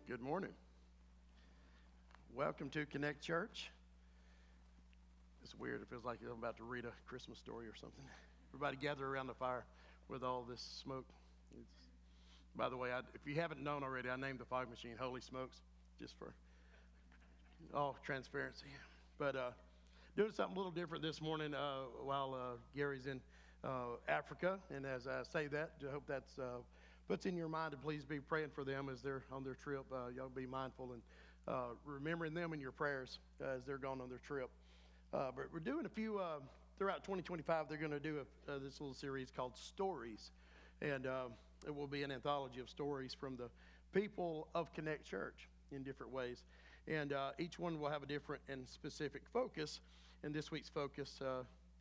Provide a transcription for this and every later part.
Good morning. Welcome to Connect Church. It's weird. It feels like I'm about to read a Christmas story or something. Everybody gather around the fire with all this smoke. By the way, if you haven't known already, I named the fog machine Holy Smokes, just for all transparency. But doing something a little different this morning while Gary's in Africa. And as I say that, I hope that's puts in your mind to please be praying for them as they're on their trip. Y'all be mindful and remembering them in your prayers as they're going on their trip. But we're doing a few, throughout 2025, they're going to do this little series called Stories. And it will be an anthology of stories from the people of Connect Church in different ways. And each one will have a different and specific focus. And this week's focus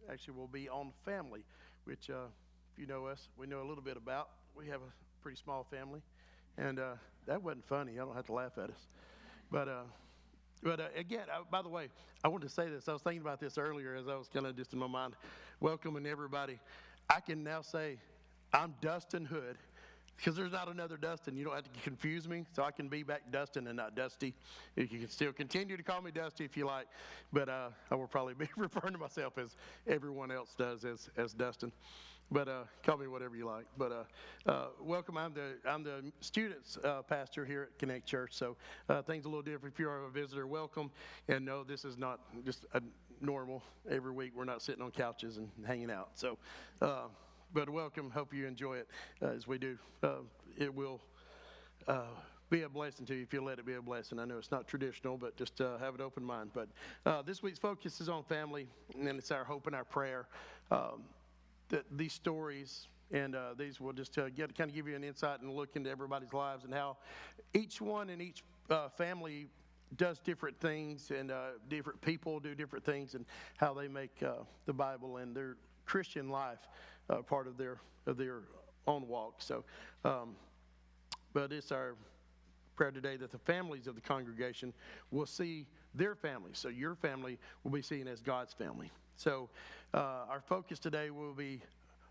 actually will be on family, which if you know us, we know a little bit about. We have a pretty small family. And that wasn't funny. I don't have to laugh at us. But again, by the way, I wanted to say this. I was thinking about this earlier as I was kind of just in my mind, welcoming everybody. I can now say I'm Dustin Hood because there's not another Dustin. You don't have to confuse me, so I can be back Dustin and not Dusty. You can still continue to call me Dusty if you like, but I will probably be referring to myself as everyone else does as Dustin. But call me whatever you like. But welcome. I'm the students pastor here at Connect Church. So things a little different. If you're a visitor, welcome. And no, this is not just a normal every week. We're not sitting on couches and hanging out. So, but welcome. Hope you enjoy it as we do. It will be a blessing to you if you let it be a blessing. I know it's not traditional, but just have an open mind. But this week's focus is on family, and it's our hope and our prayer. That these stories and these will just kind of give you an insight and look into everybody's lives and how each one in each family does different things and different people do different things and how they make the Bible and their Christian life part of their own walk. So, but it's our prayer today that the families of the congregation will see their family. So your family will be seen as God's family. So our focus today will be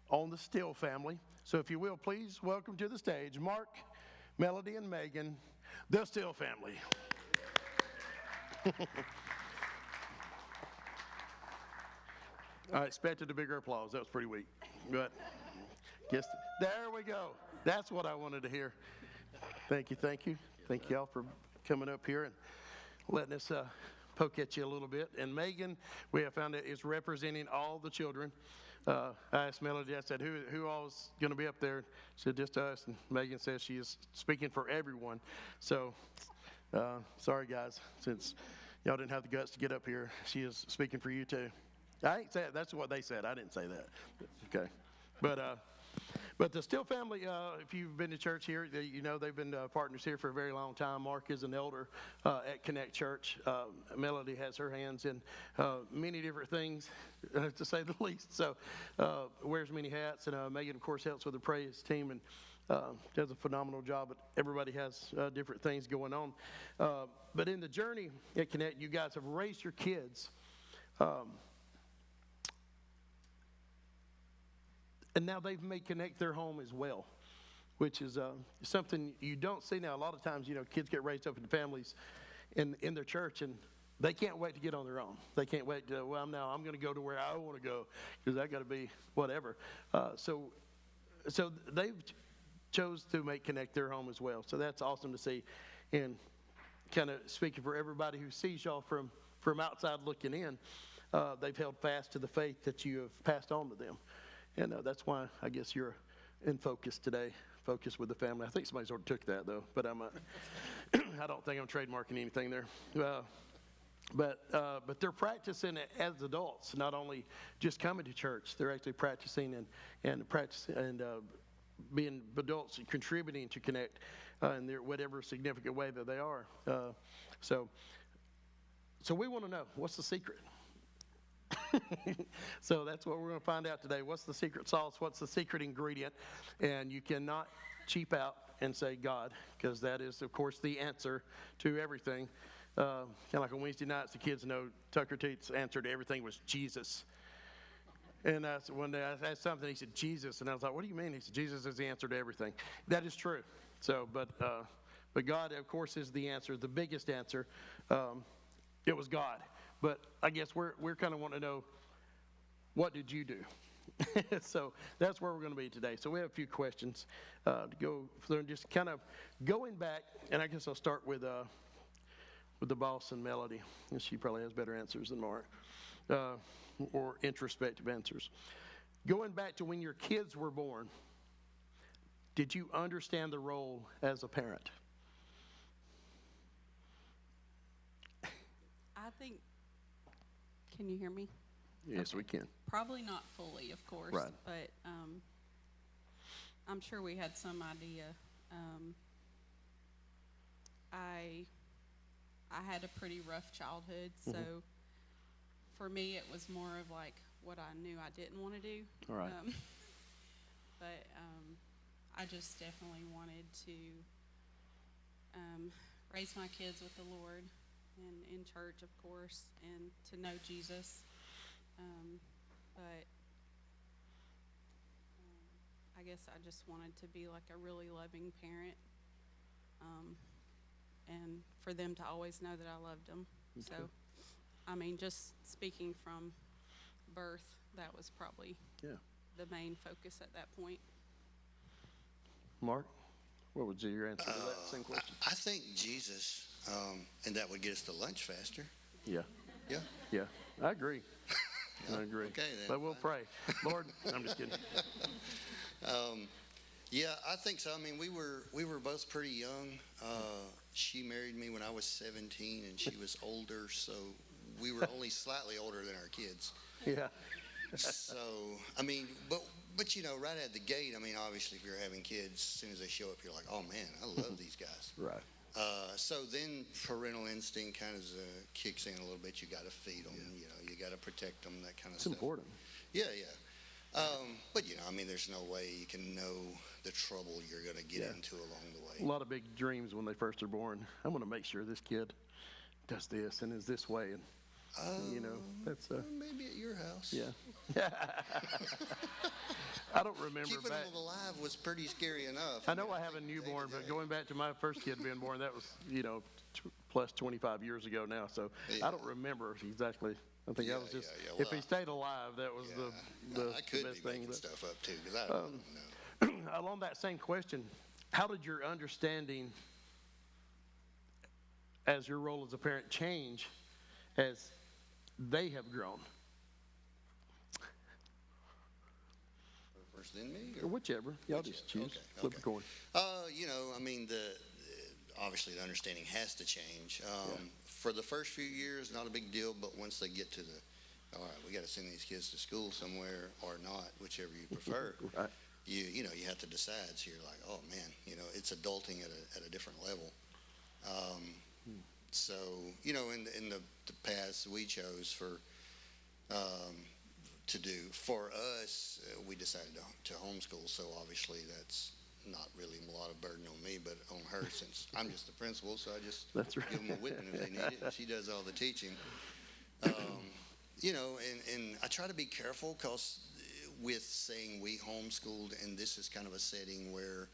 on the Still family. So if you will, please welcome to the stage Mark, Melody, and Megan, the Still family. I expected a bigger applause. That was pretty weak. But there we go. That's what I wanted to hear. Thank you. Thank y'all for coming up here and letting us poke at you a little bit. And Megan, we have found that is representing all the children. I asked Melody, I said, who all is going to be up there? She said, just us. And Megan says she is speaking for everyone. So, sorry guys, since y'all didn't have the guts to get up here, she is speaking for you too. I ain't said, that's what they said. I didn't say that. Okay. But the Still family, if you've been to church here, you know they've been partners here for a very long time. Mark is an elder at Connect Church. Melody has her hands in many different things, to say the least. So wears many hats. And Megan, of course, helps with the praise team and does a phenomenal job. But everybody has different things going on. But in the journey at Connect, you guys have raised your kids. And now they've made Connect their home as well, which is something you don't see now. A lot of times, kids get raised up in families in their church, and they can't wait to get on their own. They can't wait to, I'm going to go to where I want to go because I got to be whatever. So they've chose to make Connect their home as well. So that's awesome to see. And kind of speaking for everybody who sees y'all from outside looking in, they've held fast to the faith that you have passed on to them. And that's why I guess you're in focus today, focus with the family. I think somebody's already took that, though, but I don't think I'm trademarking anything there. But they're practicing it as adults, not only just coming to church. They're actually practicing and being adults and contributing to Connect in their whatever significant way that they are. So we want to know, what's the secret? So that's what we're going to find out today. What's the secret sauce? What's the secret ingredient? And you cannot cheap out and say God, because that is, of course, the answer to everything. Kind of like on Wednesday nights, the kids know Tucker Teet's answer to everything was Jesus. And one day I asked something, he said, Jesus. And I was like, what do you mean? He said, Jesus is the answer to everything. That is true. So, but But God, of course, is the answer, the biggest answer. It was God. But I guess we're kind of wanting to know, what did you do? So that's where we're going to be today. So we have a few questions to go through, and just kind of going back, and I guess I'll start with the boss and Melody. And she probably has better answers than Mark, or introspective answers. Going back to when your kids were born, did you understand the role as a parent? I think, can you hear me? Yes, Okay. we can. Probably not fully, of course, Right. but I'm sure we had some idea. I had a pretty rough childhood, so for me it was more of like what I knew I didn't want to do. All right. But I just definitely wanted to raise my kids with the Lord and in church, of course, and to know Jesus. But I guess I just wanted to be like a really loving parent, and for them to always know that I loved them. Okay. So, I mean, just speaking from birth, that was probably the main focus at that point. Mark, what would your answer to that same question? I think Jesus, and that would get us to lunch faster. Yeah, Yeah. I agree. I agree. Okay, then, But we'll fine. pray. Lord, I'm just kidding. Yeah, I think so. I mean, we were both pretty young. She married me when I was 17, and she was older, so we were only slightly older than our kids. Yeah, So, I mean, but you know, right at the gate, I mean, obviously, if you're having kids, as soon as they show up, you're like, oh man, I love these guys. right. So then parental instinct kind of kicks in a little bit. You got to feed them, you know, you got to protect them, that kind of It's stuff. important. Yeah. But you know, I mean, there's no way you can know the trouble you're going to get into along the A way. lot of big dreams when they first are born. I'm going to make sure this kid does this and is this way, and you know, that's Maybe at your house. yeah. I don't remember Keeping back. them alive was pretty scary enough. I know I have a newborn, but going back to my first kid being born, that was, you know, plus 25 years ago now. So I don't remember exactly. I think that was just, yeah. if he stayed alive, that was the I could best be thing. making But stuff up too, because I don't know. along that same question, how did your understanding as your role as a parent change as they have grown? First then me? Or whichever. Y'all just choose. Okay, Flip okay. a coin. You know, I mean, obviously the understanding has to change. For the first few years, not a big deal, but once they get to all right, we got to send these kids to school somewhere or not, whichever you prefer. Right. You know, you have to decide. So you're like, oh man, you know, it's adulting at a different level. So, you know, in the paths we chose to do for us, we decided to homeschool. So obviously that's not really a lot of burden on me, but on her, since I'm just the principal, so I just That's right. give them a whipping if they need it. She does all the teaching. You know, and I try to be careful, because with saying we homeschooled, and this is kind of a setting where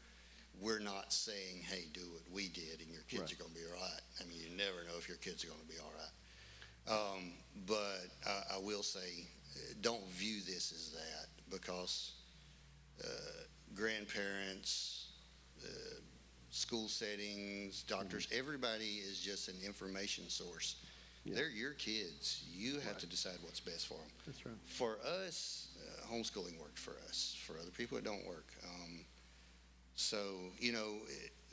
we're not saying, hey, do what we did and your kids Right. are going to be all right. I mean, you never know if your kids are going to be all right. But I will say, don't view this as that, because grandparents, school settings, doctors, everybody is just an information source. Yeah. They're your kids. You have to decide what's best for them. That's right. For us, homeschooling worked for us. For other people, it don't work. So, you know,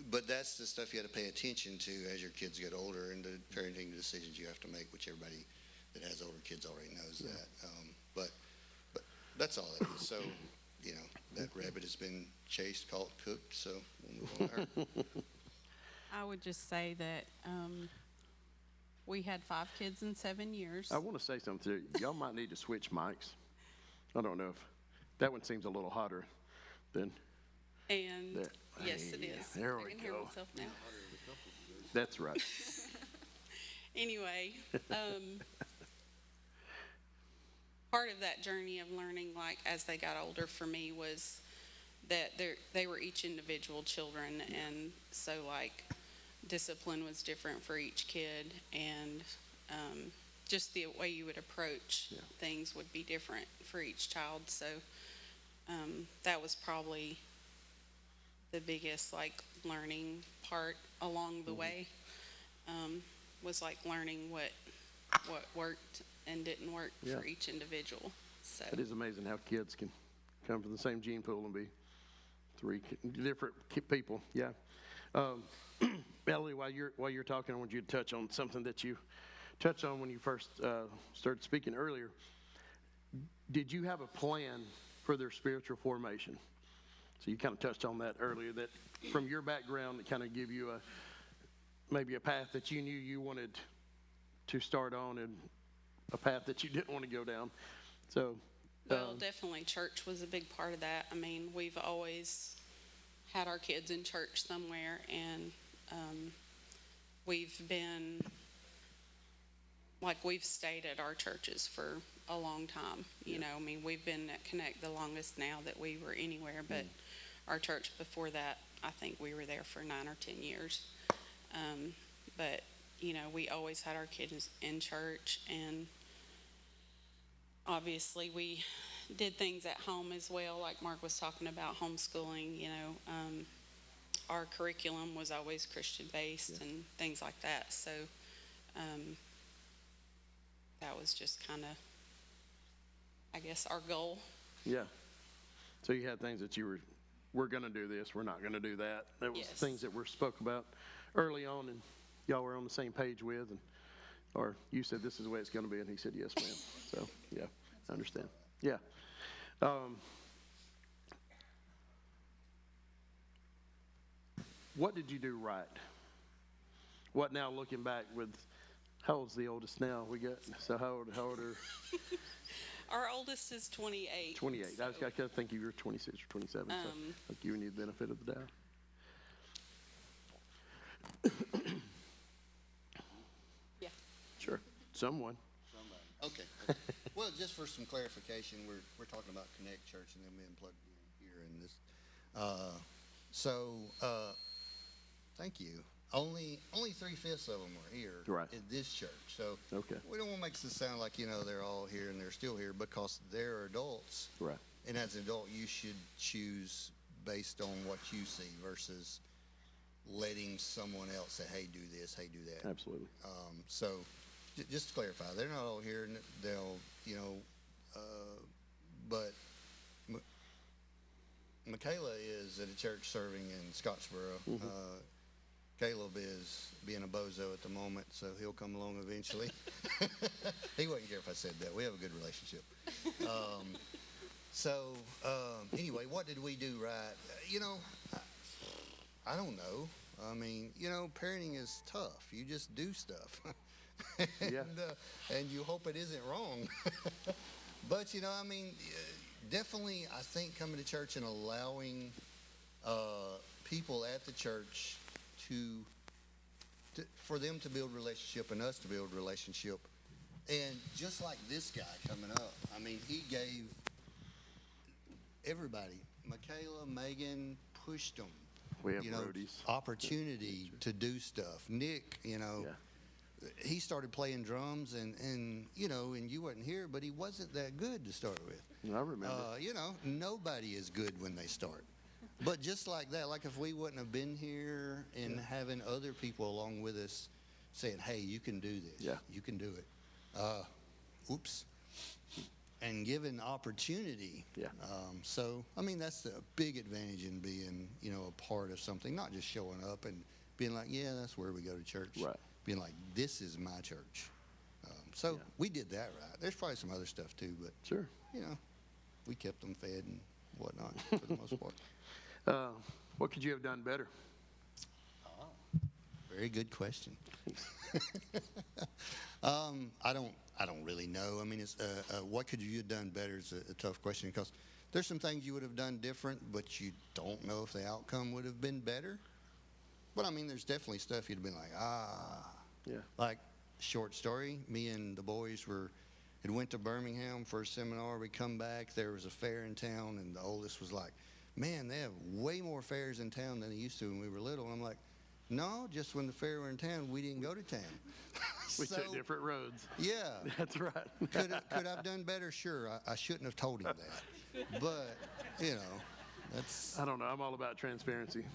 but that's the stuff you have to pay attention to as your kids get older, and the parenting decisions you have to make, which everybody that has older kids already knows that. But that's all it is. So, you know, that rabbit has been chased, caught, cooked, so we'll move on to her. I would just say that we had 5 kids in 7 years. I want to say something too. Y'all might need to switch mics. I don't know if that one seems a little hotter than And that. yes, it Hey, is. there I we can hear go. myself now. That's right. Anyway, part of that journey of learning, like as they got older for me, was that they were each individual children, and so like discipline was different for each kid, and just the way you would approach things would be different for each child. So that was probably the biggest learning part along the way, was learning what worked and didn't work for each individual. So It is amazing how kids can come from the same gene pool and be three different people. Yeah. Melanie, while you're talking, I want you to touch on something that you touched on when you first started speaking earlier. Did you have a plan for their spiritual formation? So you kind of touched on that earlier, that from your background, it kind of give you maybe a path that you knew you wanted to start on and a path that you didn't want to go down. So, well, definitely church was a big part of that. I mean, we've always had our kids in church somewhere, and we've stayed at our churches for a long time. You know, I mean, we've been at Connect the longest now that we were anywhere, but our church before that, I think we were there for 9 or 10 years. But, you know, we always had our kids in church, and obviously we did things at home as well, like Mark was talking about homeschooling. You know, our curriculum was always Christian-based and things like that. So that was just kind of, I guess, our goal. yeah. So you had things that we're going to do this, we're not going to do that. That was Yes. things that were spoke about early on, and y'all were on the same page with, or you said this is the way it's going to be, and he said yes, ma'am. So yeah, I understand. Yeah. What did you do right? What now, looking back with, how old's the oldest now? So how old are? Our oldest is 28. 28. So, I think you were 26 or 27. So I'll give you the benefit of the doubt. yeah. Sure. Someone. Okay. Well, just for some clarification, we're talking about Connect Church and them being plugged in here in this. Thank you. Only 3/5 of them are here Right. at this church. So Okay. we don't want to make it sound like, you know, they're all here and they're still here, because they're adults. Right. And as an adult, you should choose based on what you see versus letting someone else say, hey, do this, hey, do that. Absolutely. So just to clarify, they're not all here, and they'll, you know, but Michaela is at a church serving in Scottsboro. Caleb is being a bozo at the moment, so he'll come along eventually. He wouldn't care if I said that. We have a good relationship. Anyway, what did we do right? You know, I don't know. I mean, you know, parenting is tough. You just do stuff. And you hope it isn't wrong. But, you know, I mean, definitely, I think coming to church and allowing people at the church for them to build relationship and us to build relationship. And just like this guy coming up, I mean, he gave everybody, Michaela, Megan, pushed them. We have you know, roadies. opportunity to do stuff. Nick, you know, he started playing drums, and you know, and you wasn't here, but he wasn't that good to start with. I remember. You know, nobody is good when they start. But just like that, like if we wouldn't have been here and having other people along with us saying, hey, you can do this. You can do it. Oops. And given opportunity. So, I mean, that's the big advantage in being, you know, a part of something, not just showing up and being like, yeah, that's where we go to church. Right. Being like, this is my church. We did that right. There's probably some other stuff too, but, Sure. you know, we kept them fed and whatnot for the most part. What could you have done better? Very good question. I don't really know. I mean, it's what could you have done better is a tough question, because there's some things you would have done different, but you don't know if the outcome would have been better. But I mean, there's definitely stuff you'd have been like, like short story. Me and the boys had went to Birmingham for a seminar. We come back, there was a fair in town, and the oldest was like, man, they have way more fairs in town than they used to when we were little. And I'm like, No, just when the fair were in town, we didn't go to town. We So, took different roads. Yeah. That's right. Could I've done better? Sure. I shouldn't have told him that. But, you know, that's. I don't know. I'm all about transparency.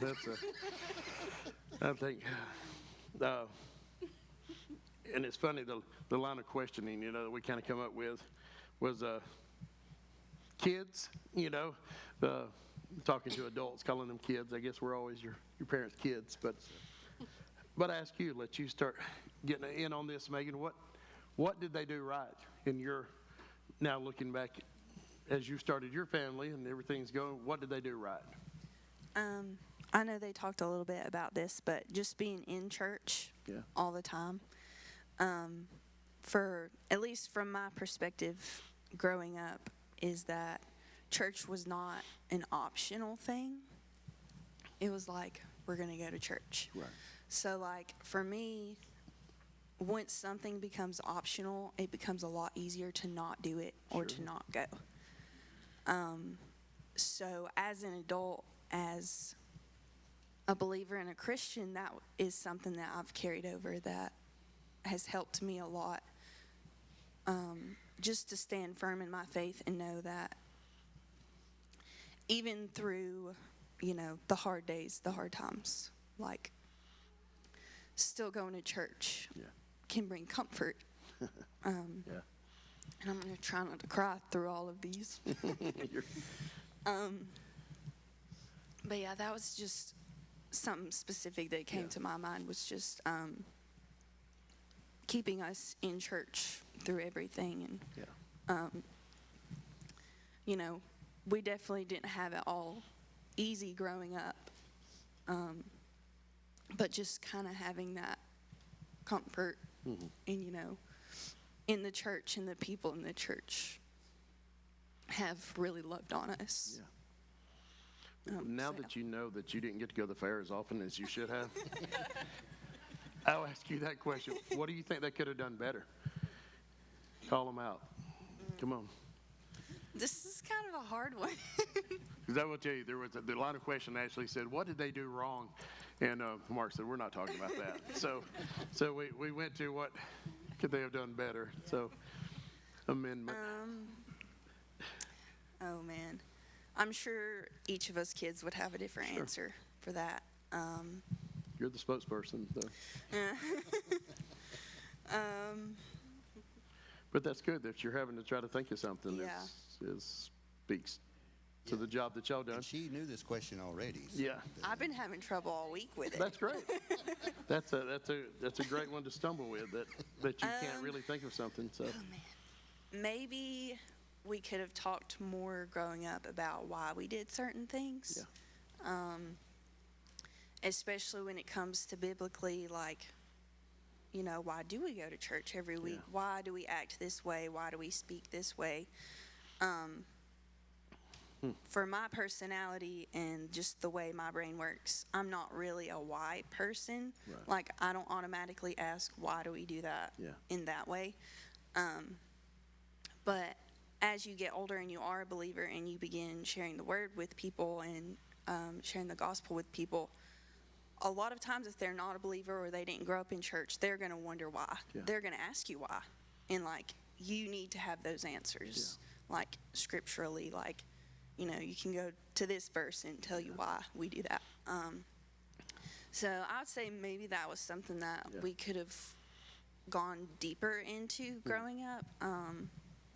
I think, and it's funny, the line of questioning, that we kind of come up with was kids, talking to adults, calling them kids. I guess we're always your parents' kids. But I ask you, let you start getting in on this, Megan. What did they do right in your, now looking back, as you started your family and everything's going, what did they do right? I know they talked a little bit about this, but just being in church all the time, for at least from my perspective growing up, is that church was not an optional thing. It was like, we're going to go to church. Right. So like for me, once something becomes optional, it becomes a lot easier to not do it or to not go. So as an adult, as a believer and a Christian, that is something that I've carried over that has helped me a lot. Just to stand firm in my faith and know that even through, the hard days, the hard times, like still going to church can bring comfort. And I'm going to try not to cry through all of these. But yeah, that was just something specific that came to my mind, was just keeping us in church through everything. And, we definitely didn't have it all easy growing up. But just kind of having that comfort and, in the church, and the people in the church have really loved on us. Now that you know that you didn't get to go to the fair as often as you should have, I'll ask you that question. What do you think they could have done better? Call them out. Come on. This is kind of a hard one. Because I will tell you, there was the line of question actually said, what did they do wrong? And Mark said, we're not talking about that. So we went to what could they have done better? So amendment. Oh man, I'm sure each of us kids would have a different answer for that. You're the spokesperson, though. But that's good that you're having to try to think of something that speaks to the job that y'all done. And she knew this question already. So Yeah, I've been having trouble all week with it. that's great. That's a great one to stumble with, that you can't really think of something. So Oh man, maybe we could have talked more growing up about why we did certain things. Especially when it comes to biblically, like, why do we go to church every week? Why do we act this way? Why do we speak this way? For my personality and just the way my brain works, I'm not really a why person. Right. Like, I don't automatically ask, why do we do that in that way? But as you get older and you are a believer and you begin sharing the word with people and sharing the gospel with people, a lot of times if they're not a believer or they didn't grow up in church, they're going to wonder why. They're going to ask you why. And, like, you need to have those answers, like, scripturally, like, you can go to this verse and tell you why we do that. So I would say maybe that was something that we could have gone deeper into growing up.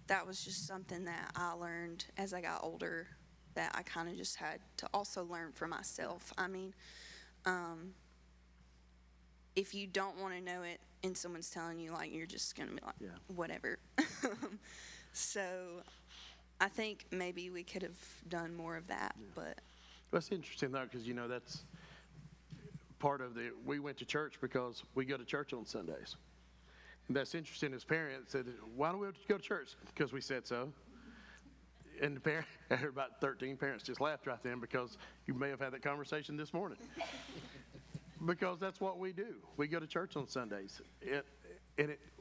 That was just something that I learned as I got older, that I kind of just had to also learn for myself. I mean, if you don't want to know it and someone's telling you, like, you're just going to be like, whatever. So I think maybe we could have done more of that, but. that's interesting, though, because, that's part of we went to church because we go to church on Sundays. And that's interesting. As parents said, why don't we go to church? Because we said so. And the parent, I heard about 13 parents just laughed right then, because you may have had that conversation this morning. Because that's what we do. We go to church on Sundays.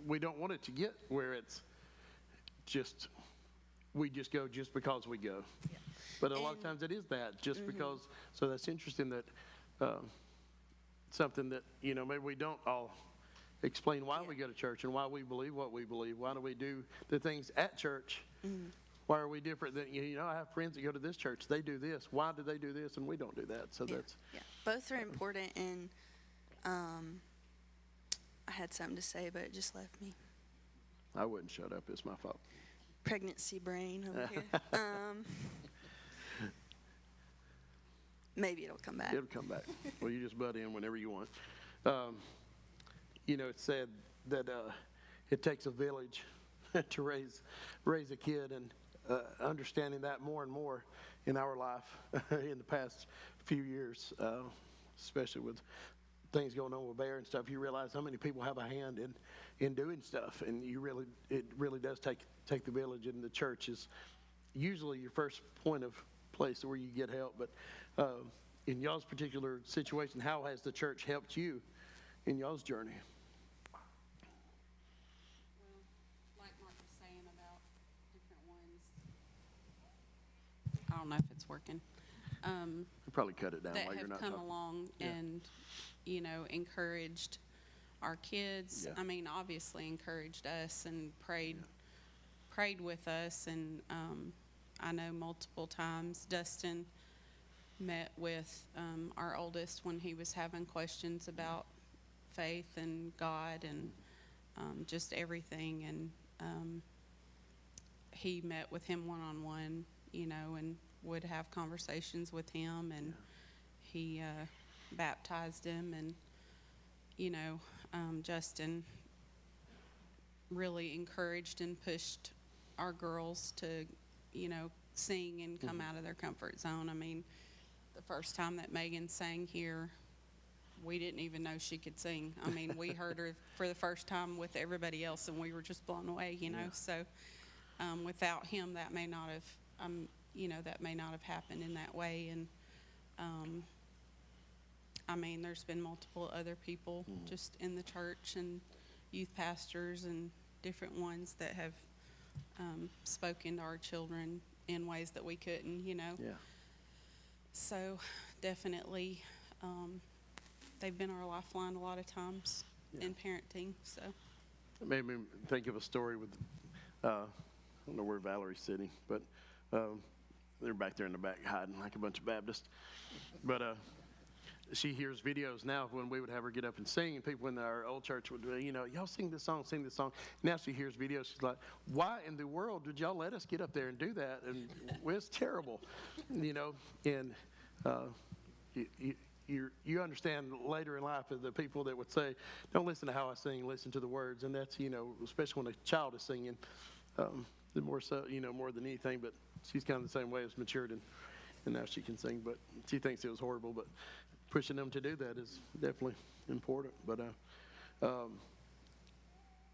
We don't want it to get where it's just, we just go just because we go. But a lot of times it is that, just because. So that's interesting that something that, maybe we don't all explain why we go to church and why we believe what we believe. Why do we do the things at church? Why are we different than, I have friends that go to this church. They do this. Why do they do this and we don't do that? So that's, Yeah, both are important, and I had something to say, but it just left me. I wouldn't shut up. It's my fault. Pregnancy brain over here. Maybe it'll come back. It'll come back. Well, you just butt in whenever you want. It's said that it takes a village to raise a kid, and understanding that more and more in our life in the past few years, especially with things going on with Bear and stuff, you realize how many people have a hand in doing stuff, and it really does take the village, and the church is usually your first point of place where you get help. But in y'all's particular situation, how has the church helped you in y'all's journey? Well, like Mark was saying about different ones, I don't know if it's working. You probably cut it down That while you're have not come talking. along Yeah. and, encouraged our kids. Yeah. I mean, obviously encouraged us and prayed with us. And I know multiple times Dustin met with our oldest when he was having questions about faith and God and just everything. And he met with him one-on-one, and would have conversations with him, and he baptized him. And Justin really encouraged and pushed our girls to sing and come out of their comfort zone. I mean, the first time that Megan sang here, we didn't even know she could sing. I mean, we heard her for the first time with everybody else, and we were just blown away, So without him, that may not have happened in that way. And I mean, there's been multiple other people just in the church and youth pastors and different ones that have spoken to our children in ways that we couldn't, Yeah. So definitely, they've been our lifeline a lot of times in parenting. So It made me think of a story with, I don't know where Valerie's sitting, but they're back there in the back hiding like a bunch of Baptists. But she hears videos now when we would have her get up and sing, and people in our old church would, y'all sing this song. Now she hears videos. She's like, why in the world did y'all let us get up there and do that? And well, it's terrible, and you understand later in life of the people that would say, don't listen to how I sing, listen to the words. And that's, especially when a child is singing, the more so, more than anything. But she's kind of the same way, as matured, and now she can sing. But she thinks it was horrible. But pushing them to do that is definitely important. But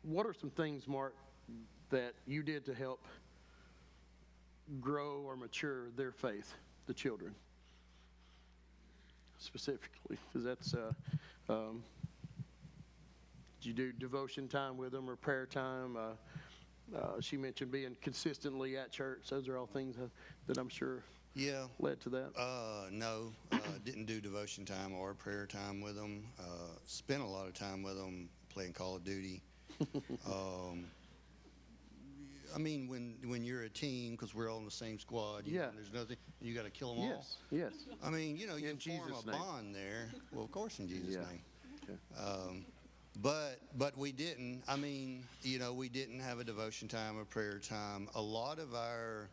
what are some things, Mark, that you did to help grow or mature their faith, the children? Specifically, because that's, did you do devotion time with them or prayer time? She mentioned being consistently at church. Those are all things that I'm sure led to that. No, didn't do devotion time or prayer time with them. Spent a lot of time with them playing Call of Duty. I mean, when you're a team, because we're all in the same squad, there's nothing, you got to kill them all. Yes. I mean, you In form Jesus' a name. bond there. Well, of course, in Jesus' name. Okay. But we didn't. I mean, we didn't have a devotion time or prayer time. A lot of our,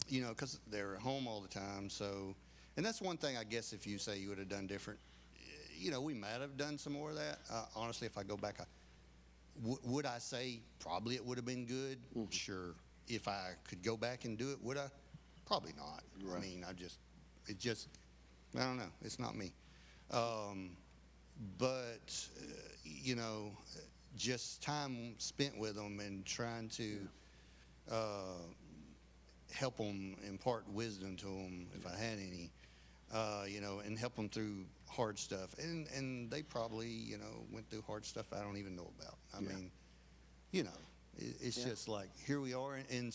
because they're at home all the time. So, and that's one thing I guess if you say you would have done different, we might have done some more of that. Honestly, if I go back, would I say probably it would have been good? Sure. If I could go back and do it, would I? Probably not. Right. I mean, I don't know. It's not me. But just time spent with them and trying to help them, impart wisdom to them if I had any, and help them through hard stuff. And they probably, went through hard stuff I don't even know about. I mean, it's just like, here we are in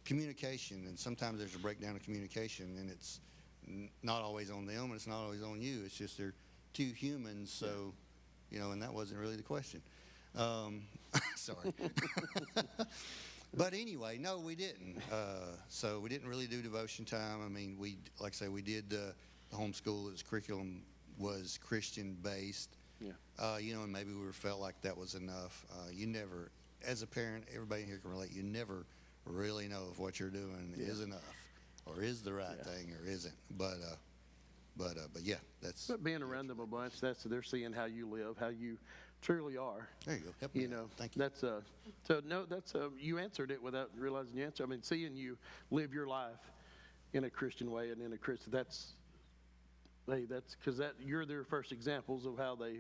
communication, and sometimes there's a breakdown of communication, and it's, not always on them, and it's not always on you. It's just they're two humans, so, and that wasn't really the question. Sorry. But anyway, no, we didn't. So we didn't really do devotion time. I mean, like I say, we did the homeschool. Its curriculum was Christian-based. Yeah. And maybe we felt like that was enough. You never, as a parent, everybody here can relate, you never really know if what you're doing is enough or is the right thing or isn't. But yeah, that's. But being around them a bunch, they're seeing how you live, how you truly are. There you go. Help me out. Thank you. That's you answered it without realizing you answered. I mean, seeing you live your life in a Christian way and in a Christian, that's because you're their first examples of how they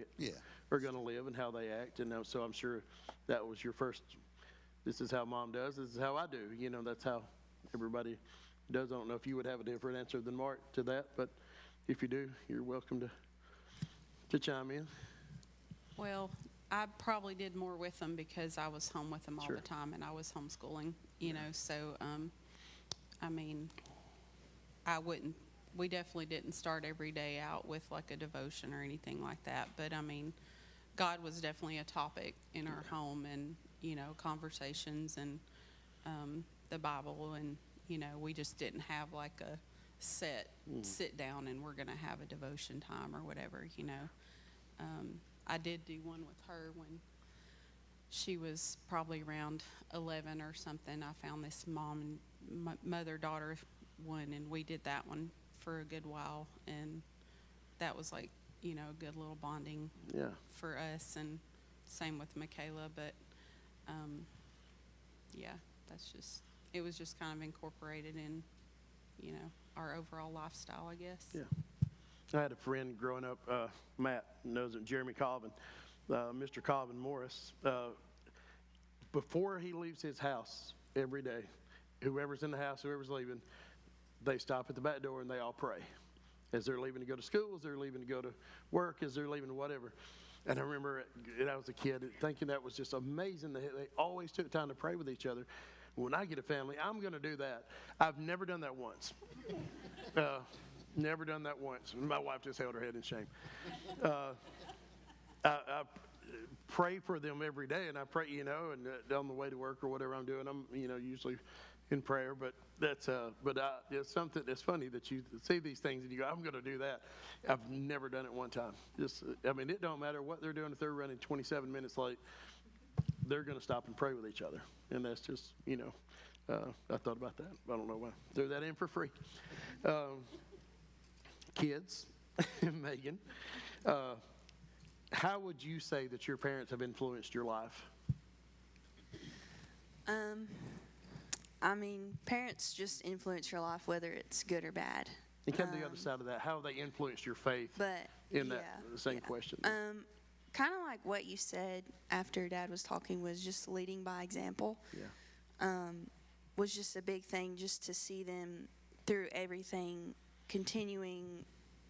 are going to live and how they act. And so I'm sure that was your first. This is how Mom does. This is how I do. That's how everybody does. I don't know if you would have a different answer than Mark to that, but if you do, you're welcome to chime in. Well, I probably did more with them because I was home with them all Sure. the time, and I was homeschooling, so, I mean, we definitely didn't start every day out with like a devotion or anything like that, but I mean, God was definitely a topic in our home, and, conversations and, the Bible, and, we just didn't have like a set sit down and we're going to have a devotion time or whatever, I did do one with her when she was probably around 11 or something. I found this mom and mother-daughter one, and we did that one for a good while, and that was like, a good little bonding for us, and same with Michaela, but it was just kind of incorporated in, our overall lifestyle, I guess. Yeah. I had a friend growing up, Matt knows him, Jeremy Colvin, Mr. Colvin Morris. Before he leaves his house every day, whoever's in the house, whoever's leaving, they stop at the back door and they all pray. As they're leaving to go to school, as they're leaving to go to work, as they're leaving to whatever. And I remember, I was a kid, thinking that was just amazing. They always took time to pray with each other. When I get a family, I'm going to do that. I've never done that once. Never done that once. My wife just held her head in shame. I pray for them every day, and I pray, and on the way to work or whatever I'm doing, I'm, usually in prayer. But it's something that's funny that you see these things and you go, I'm going to do that. I've never done it one time. It don't matter what they're doing. If they're running 27 minutes late, they're going to stop and pray with each other. And that's just, I thought about that. I don't know why. Threw that in for free. Kids, Megan, how would you say that your parents have influenced your life? Parents just influence your life, whether it's good or bad. And come to the other side of that, how have they influenced your faith But in that same question? Kind of like what you said after Dad was talking, was just leading by example. Yeah. Was just a big thing, just to see them through everything, continuing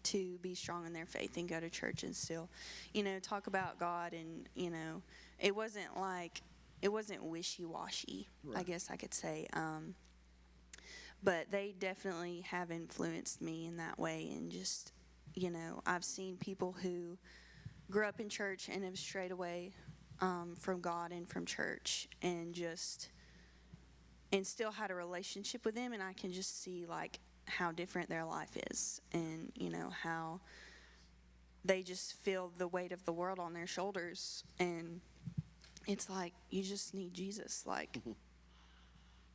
to be strong in their faith and go to church and still, talk about God. And, it wasn't wishy-washy, Right. I guess I could say. But they definitely have influenced me in that way. And just, I've seen people who grew up in church and have strayed away from God and from church, and still had a relationship with them, and I can just see like how different their life is, and how they just feel the weight of the world on their shoulders, and it's like you just need Jesus, like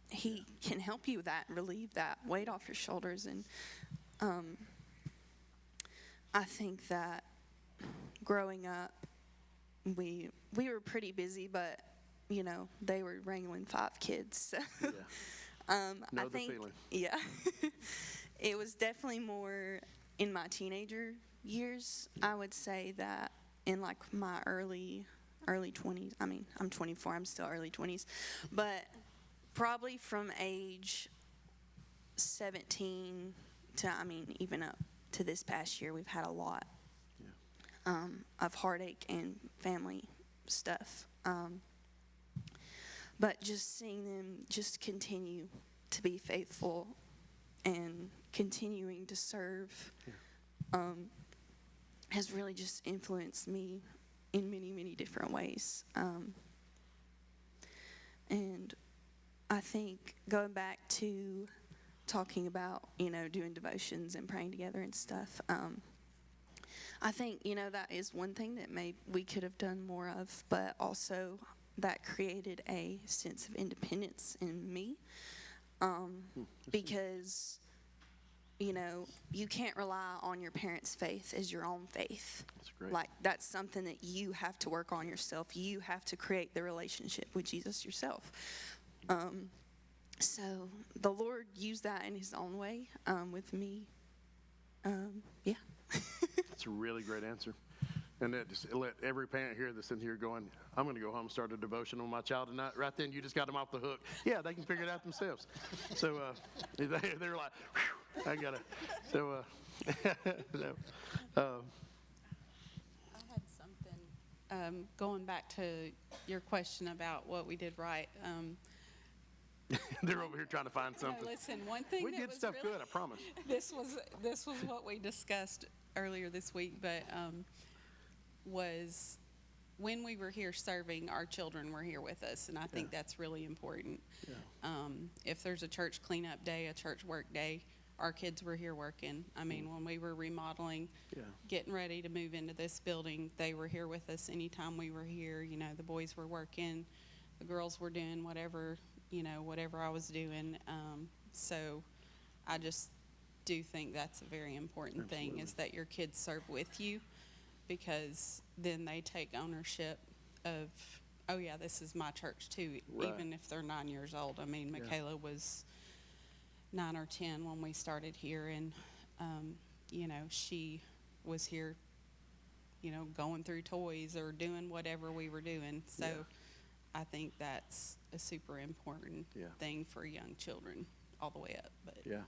he can help you with that, relieve that weight off your shoulders. And I think that growing up, we were pretty busy, but they were wrangling 5 kids. So, Yeah. Know I the think, feeling. yeah, it was definitely more in my teenager years. I would say that in like my early 20s. I'm 24. I'm still early 20s, but probably from age 17 to even up to this past year, we've had a lot of heartache and family stuff. But just seeing them just continue to be faithful and continuing to serve has really just influenced me in many, many different ways. And I think going back to talking about, doing devotions and praying together and stuff, I think, that is one thing that we could have done more of, but also that created a sense of independence in me. Because, you can't rely on your parents' faith as your own faith. That's great. Like, that's something that you have to work on yourself. You have to create the relationship with Jesus yourself. So the Lord used that in his own way with me. Yeah. That's a really great answer. And that just let every parent hear this in here going, I'm going to go home and start a devotion on my child tonight. Right then, you just got them off the hook. Yeah, they can figure it out themselves. So they're like, whew, I got to. So, I had something, going back to your question about what we did right. they're over here trying to find No, something. listen, one thing We that did was stuff really, good, I promise. this was what we discussed earlier this week, but was when we were here serving, our children were here with us, and I think that's really important. Yeah. If there's a church cleanup day, a church work day, our kids were here working. I mean, when we were remodeling, Yeah. getting ready to move into this building, they were here with us anytime we were here. The boys were working, the girls were doing whatever I was doing. So I just do think that's a very important thing, is that your kids serve with you, because then they take ownership of, oh yeah, this is my church too, Right. even if they're 9 years old. I mean, Michaela was 9 or 10 when we started here, and she was here, going through toys or doing whatever we were doing. So Yeah. I think that's a super important thing for young children all the way up. But Yeah.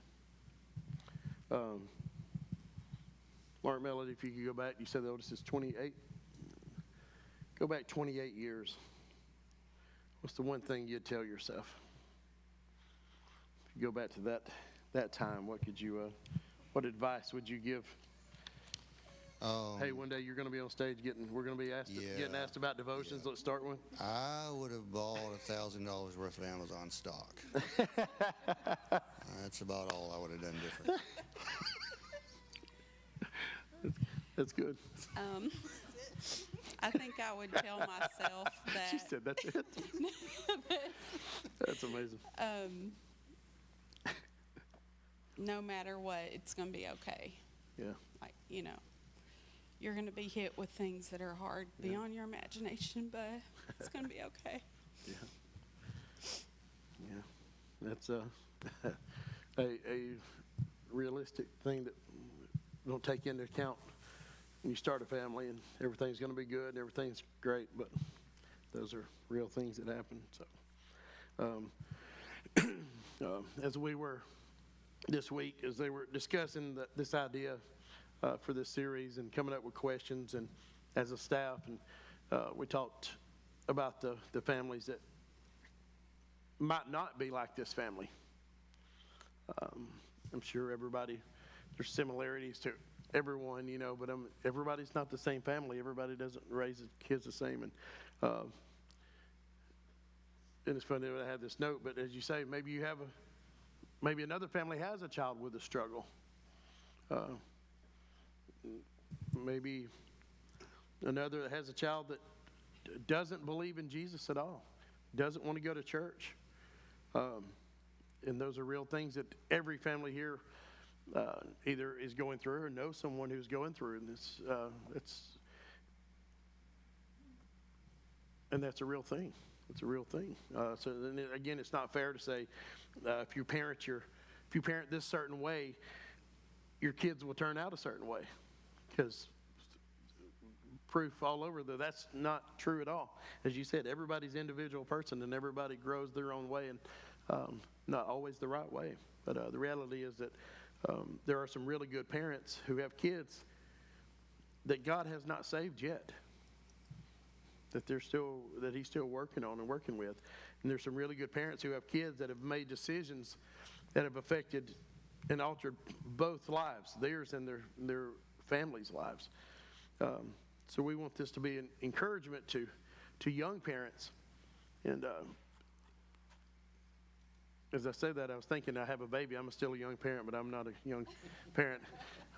Mark Melody, if you could go back, you said the oldest is 28. Go back 28 years. What's the one thing you'd tell yourself? If you go back to that time, what could you, what advice would you give? Hey, one day you're going to be on stage we're going to be getting asked about devotions. Let's start one. I would have bought $1,000 worth of Amazon stock. That's about all I would have done different. That's good. I think I would tell myself that. She said that's it. That's amazing. No matter what, it's going to be okay. Yeah. Like, you're going to be hit with things that are hard beyond your imagination, but it's going to be okay. Yeah. Yeah. That's a realistic thing that don't take into account when you start a family, and everything's going to be good and everything's great, but those are real things that happen. So as we were this week, as they were discussing this idea for this series and coming up with questions, and as a staff, and we talked about the families that might not be like this family. I'm sure there's similarities to everyone, but everybody's not the same family. Everybody doesn't raise kids the same. And it's funny that I have this note, but as you say, maybe another family has a child with a struggle. Maybe another has a child that doesn't believe in Jesus at all, doesn't want to go to church. And those are real things that every family here either is going through or knows someone who's going through. And that's a real thing. It's a real thing. So then again, it's not fair to say if you parent this certain way, your kids will turn out a certain way, because proof all over that's not true at all. As you said, everybody's individual person, and everybody grows their own way, and not always the right way. But the reality is that there are some really good parents who have kids that God has not saved yet, that He's still working on and working with. And there's some really good parents who have kids that have made decisions that have affected and altered both lives, theirs and their families' lives. So we want this to be an encouragement to young parents. And as I said that, I was thinking I have a baby. I'm still a young parent, but I'm not a young parent.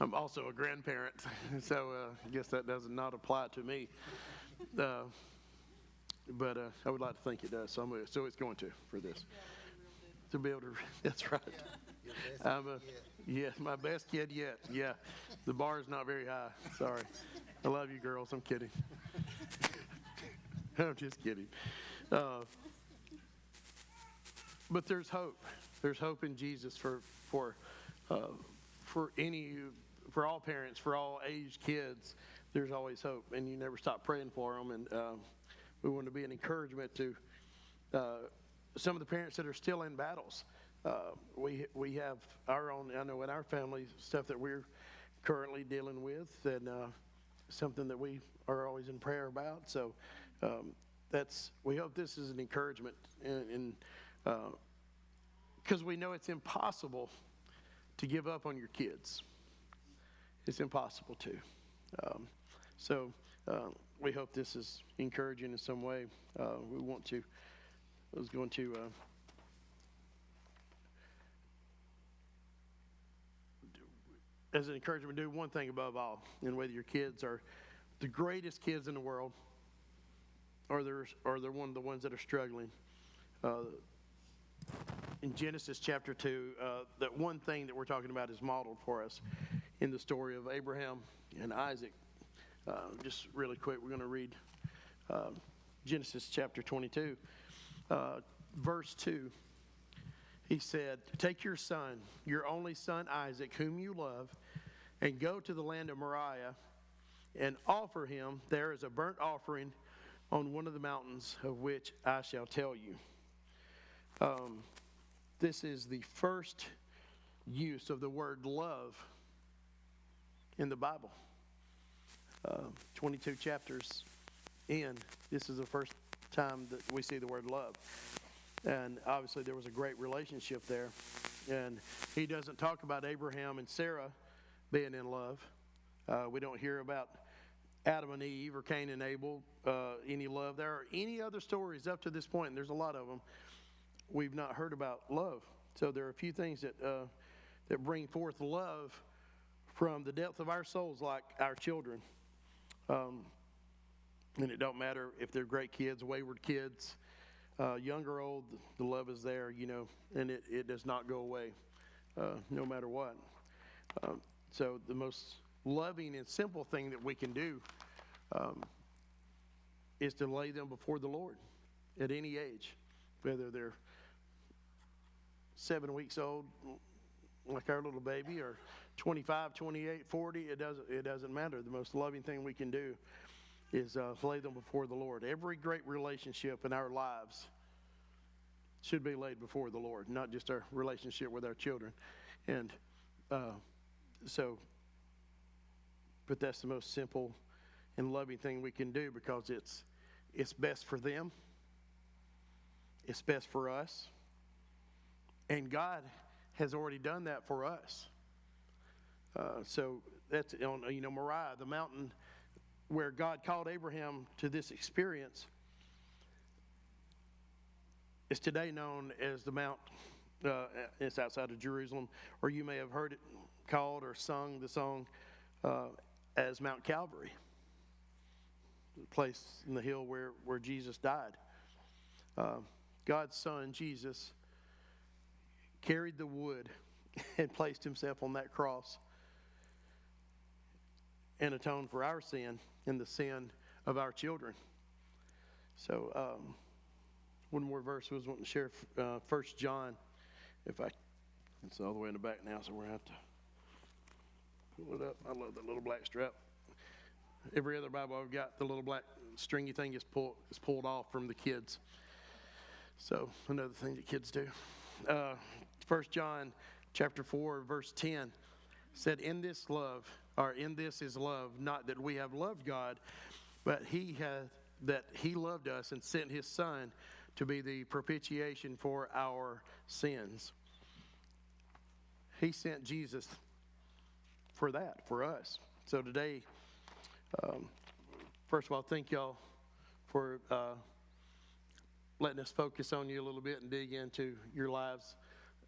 I'm also a grandparent, so I guess that does not apply to me. But I would like to think it does, so it's going to for this. To be able to, that's right. Yeah, my best kid yet. Yeah, the bar is not very high. Sorry. I love you, girls. I'm kidding. I'm just kidding. But there's hope. There's hope in Jesus for all parents, for all aged kids. There's always hope, and you never stop praying for them. And we want to be an encouragement to some of the parents that are still in battles. We have our own, I know in our family, stuff that we're currently dealing with, and something that we are always in prayer about. So we hope this is an encouragement, and because we know it's impossible to give up on your kids. It's impossible to. So we hope this is encouraging in some way. As an encouragement, do one thing above all, and whether your kids are the greatest kids in the world, or they're one of the ones that are struggling. In Genesis chapter 2, that one thing that we're talking about is modeled for us in the story of Abraham and Isaac. Just really quick, we're going to read Genesis chapter 22, verse 2. He said, "Take your son, your only son Isaac, whom you love, and go to the land of Moriah and offer him there as a burnt offering on one of the mountains of which I shall tell you." This is the first use of the word love in the Bible. 22 chapters in, this is the first time that we see the word love. And obviously there was a great relationship there. And he doesn't talk about Abraham and Sarah being in love. We don't hear about Adam and Eve or Cain and Abel, any love there, or any other stories up to this point, and there's a lot of them, we've not heard about love. So there are a few things that bring forth love from the depth of our souls, like our children. And it don't matter if they're great kids, wayward kids, young or old, the love is there, and it does not go away, no matter what. So the most loving and simple thing that we can do is to lay them before the Lord at any age, whether they're 7 weeks old, like our little baby, or 25, 28, 40, it doesn't matter. The most loving thing we can do is lay them before the Lord. Every great relationship in our lives should be laid before the Lord, not just our relationship with our children. And but that's the most simple and loving thing we can do, because it's best for them, it's best for us, and God has already done that for us. So that's on Moriah, the mountain where God called Abraham to this experience, is today known as the Mount. It's outside of Jerusalem, or you may have heard it called or sung the song as Mount Calvary, the place in the hill where Jesus died. God's Son, Jesus, carried the wood and placed himself on that cross and atoned for our sin and the sin of our children. So one more verse I was wanting to share, 1 John, it's all the way in the back now, so we're going to have to pull it up. I love that little black strap. Every other Bible I've got, the little black stringy thing is pulled off from the kids. So another thing that kids do. 1 John chapter 4, verse 10 said, in this is love, not that we have loved God, but that he loved us and sent his Son to be the propitiation for our sins. He sent Jesus for that, for us. So today, first of all, thank y'all for letting us focus on you a little bit and dig into your lives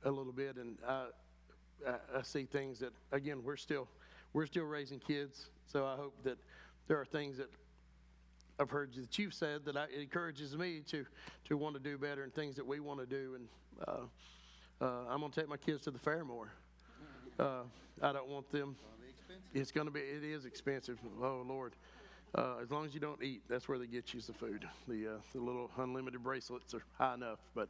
a little bit. And I see things that, again, we're still raising kids. So I hope that there are things that I've heard that you've said that it encourages me to want to do better, and things that we want to do. And I'm going to take my kids to the fair more. I don't want them. It is expensive. Oh, Lord. As long as you don't eat, that's where they get you the food. The little unlimited bracelets are high enough, but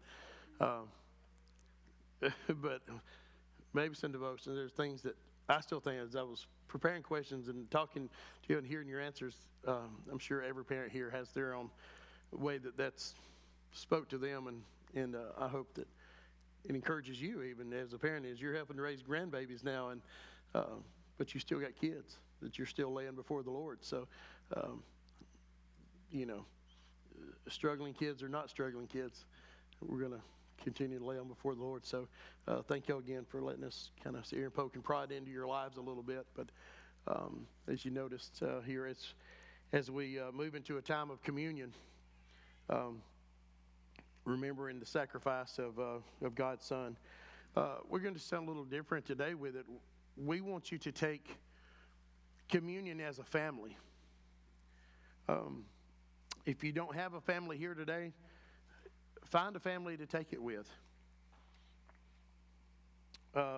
maybe some devotion. There's things that I still think, as I was preparing questions and talking to you and hearing your answers, I'm sure every parent here has their own way that's spoke to them, and I hope that it encourages you even as a parent, as you're helping to raise grandbabies now, and but you still got kids that you're still laying before the Lord. So, struggling kids or not struggling kids, we're going to continue to lay them before the Lord. So thank you again for letting us kind of sit here and poke and prod into your lives a little bit. But as you noticed here, as we move into a time of communion, remembering the sacrifice of God's Son, we're going to sound a little different today with it. We want you to take communion as a family. If you don't have a family here today, find a family to take it with.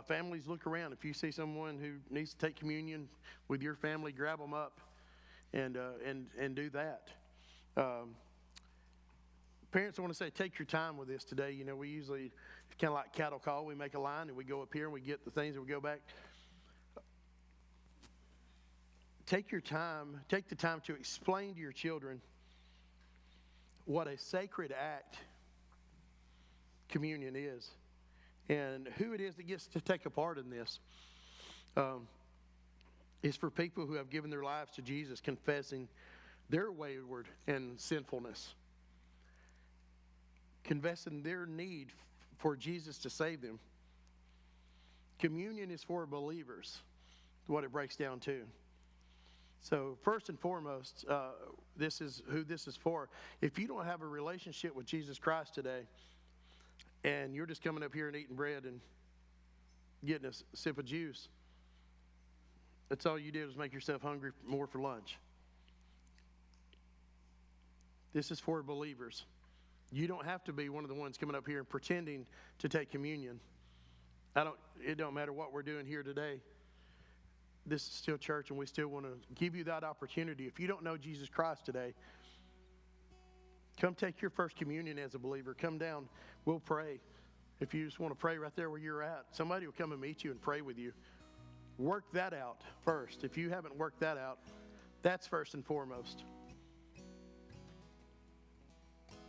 Families, look around. If you see someone who needs to take communion with your family, grab them up and do that. Parents, I want to say, take your time with this today. You know, we usually, it's kind of like cattle call. We make a line and we go up here and we get the things and we go back. Take your time, take the time to explain to your children what a sacred act communion is and who it is that gets to take a part in this. It's for people who have given their lives to Jesus, confessing their wayward and sinfulness, confessing their need for Jesus to save them. Communion is for believers, what it breaks down to. So first and foremost, this is who this is for. If you don't have a relationship with Jesus Christ today, and you're just coming up here and eating bread and getting a sip of juice, that's all you did was make yourself hungry more for lunch. This is for believers. You don't have to be one of the ones coming up here and pretending to take communion. It don't matter what we're doing here today. This is still church, and we still want to give you that opportunity. If you don't know Jesus Christ today, come take your first communion as a believer. Come down. We'll pray. If you just want to pray right there where you're at, somebody will come and meet you and pray with you. Work that out first. If you haven't worked that out, that's first and foremost.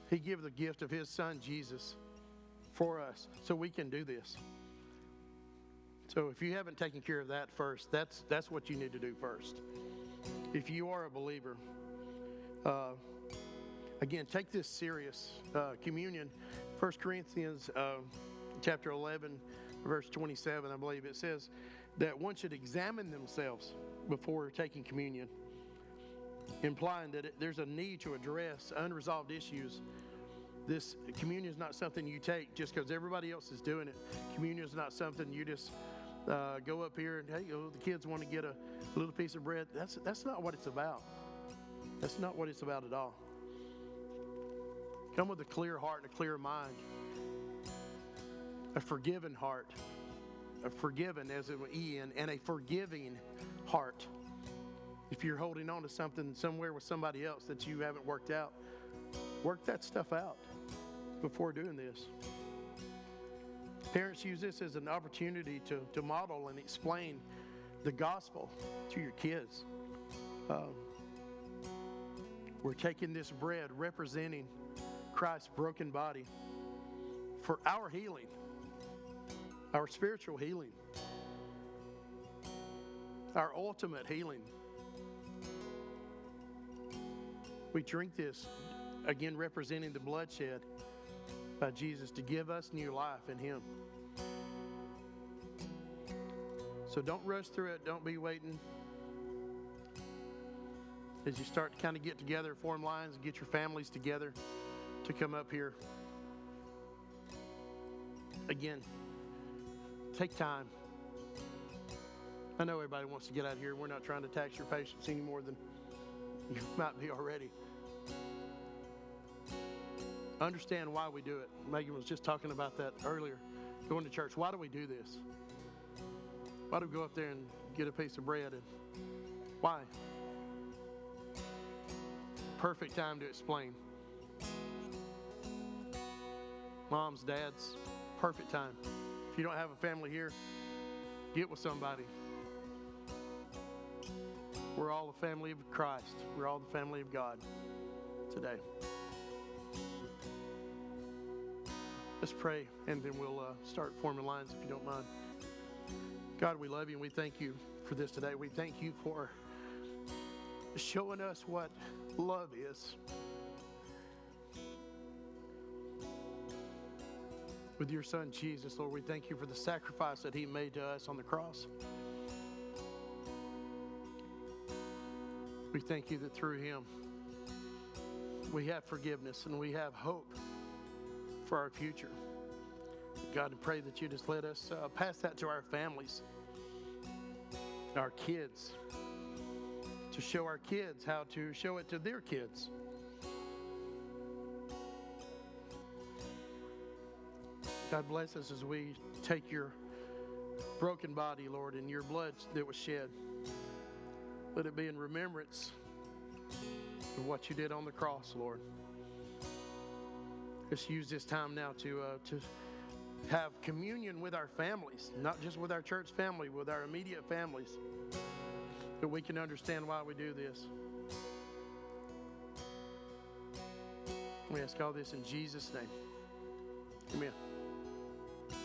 He gave the gift of his son, Jesus, for us so we can do this. So if you haven't taken care of that first, that's what you need to do first. If you are a believer, again, take this serious. Communion, 1 Corinthians chapter 11, verse 27, I believe it says that one should examine themselves before taking communion, implying that there's a need to address unresolved issues. This communion is not something you take just because everybody else is doing it. Communion is not something you just go up here and, hey, the kids want to get a little piece of bread. That's not what it's about. That's not what it's about at all. Come with a clear heart and a clear mind. A forgiven heart. A forgiven as an E-N, and a forgiving heart. If you're holding on to something somewhere with somebody else that you haven't worked out, work that stuff out before doing this. Parents, use this as an opportunity to model and explain the gospel to your kids. We're taking this bread representing Christ's broken body for our healing, our spiritual healing, our ultimate healing. We drink this, again, representing the bloodshed by Jesus to give us new life in him. So don't rush through it. Don't be waiting. As you start to kind of get together, form lines, and get your families together to come up here. Again, take time. I know everybody wants to get out of here. We're not trying to tax your patience any more than you might be already. Understand why we do it. Megan was just talking about that earlier. Going to church. Why do we do this? Why do we go up there and get a piece of bread? And why? Perfect time to explain. Moms, dads, perfect time. If you don't have a family here, get with somebody. We're all the family of Christ. We're all the family of God today. Let's pray, and then we'll start forming lines if you don't mind. God, we love you, and we thank you for this today. We thank you for showing us what love is. With your son, Jesus, Lord, we thank you for the sacrifice that he made to us on the cross. We thank you that through him, we have forgiveness and we have hope for our future. God, I pray that you just let us pass that to our families, our kids, to show our kids how to show it to their kids. God bless us as we take your broken body, Lord, and your blood that was shed. Let it be in remembrance of what you did on the cross, Lord. Just use this time now to have communion with our families, not just with our church family, with our immediate families, that we can understand why we do this. We ask all this in Jesus' name. Amen.